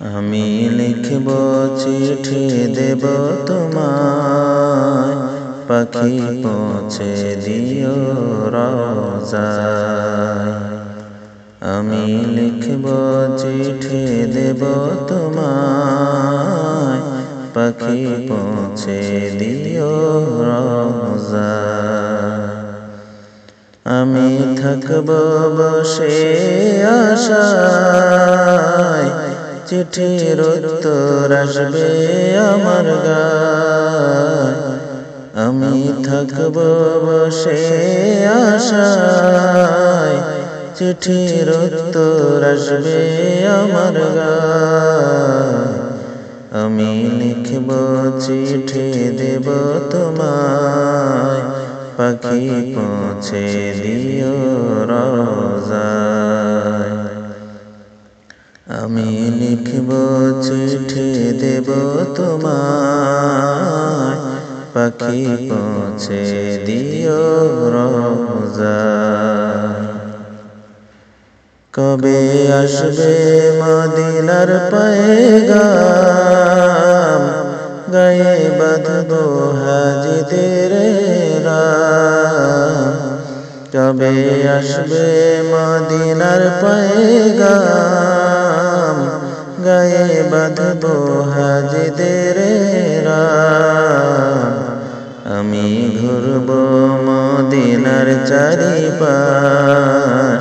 আমি লিখব চিঠি দেব তোমায়, পাখি পৌঁছে দিও রওজায়। আমি লিখব চিঠি দেব তোমায়, পাখি পৌঁছে দিও রওজায়। আমি থাকব বসে আশায়, চিঠির উত্তর আসবে আমার গায়। আমি থাকব বসে আশায়, চিঠির উত্তর আসবে আমার গায়। আমি লিখব চিঠি দেব তোমায়, পাখি পৌঁছে দিও রওজায়। আমি লিখব চিঠি দেব তোমায়, পাখি পৌঁছে দিও রওজায়। কবে আসবে মদিনার পয়গাম, গায়ে বাঁধবো হাজিদের রাম। কবে আসবে মদিনার পয়গাম, গায়ে বাঁধবো হাজিদের রাম। আমি ঘুরবো মদিনার চারিপাশ,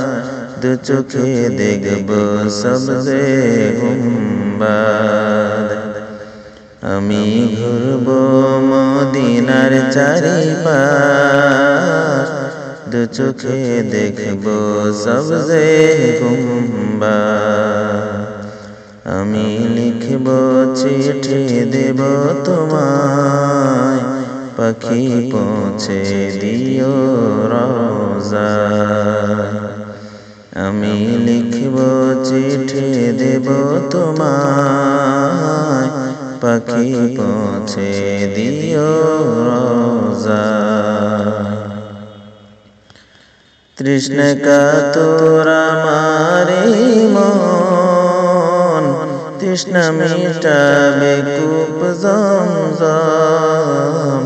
দু চোখে দেখব সবজে গুম্বাদ। আমি ঘুরবো মদিনার চারিপাশ, দু চোখে দেখব সবজে গুম্বাদ। আমি লিখব চিঠি দেব তোমায়, পাখি পৌঁছে দিও রওজায়। আমি লিখব চিঠি দেব তোমায়, পাখি পৌঁছে দিও রওজায়। তৃষ্ণা কাতর আমার মন, তৃষ্ণা মিটাবে কূপ জমজম।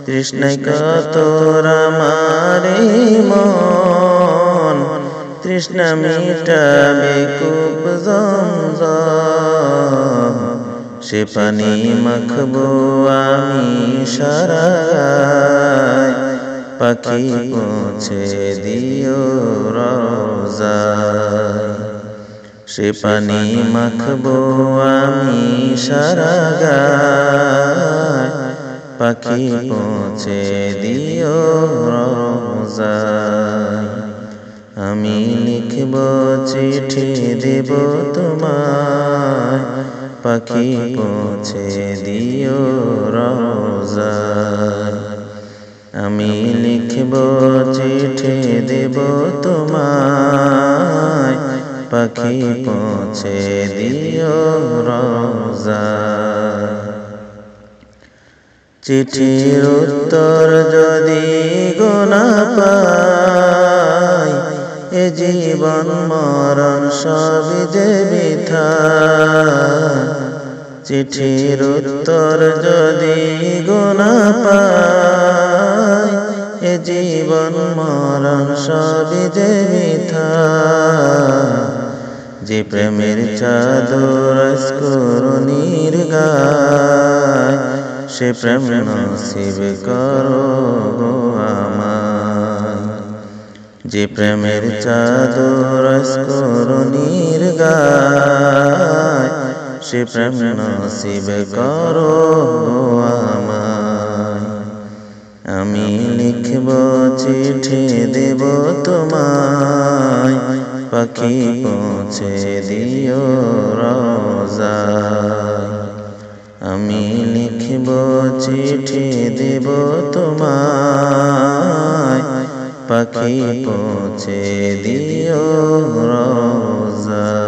তৃষ্ণা কাতর আমার মন, তৃষ্ণা মিটাবে কূপ জমজম। সে পানি মাখবো আমি সারা গায়, পাখি পৌঁছে দিও রওজায়। সে পানি মাখবো আমি সারা গায়, পাখি পৌঁছে দিও রওজায়। আমি লিখব চিঠি দেব তোমায়, পাখি পৌঁছে দিও রওজায়। আমি লিখব চিঠি দেব তোমায়, পাখি পৌঁছে দিও রওজায়। চিঠির উত্তর যদি গো না পাই, এ জীবন মরণ সবই যে বৃথা। চিঠির উত্তর যদি গো না পাই, এ জীবন মরণ সবই যে বৃথা। যে প্রেমের চাদর করুণীর গায়, সে প্রেম নসিব করো গো আমায়। যে প্রেমের চাদর করুণীর গায়, সে প্রেম নসিব করো গো আমায়। আমি লিখব চিঠি দেব তোমায়, পাখি পৌঁছে দিও রওজায়। আমি লিখব চিঠি দেব তোমায়, পাখি পৌঁছে দিও রওজায়।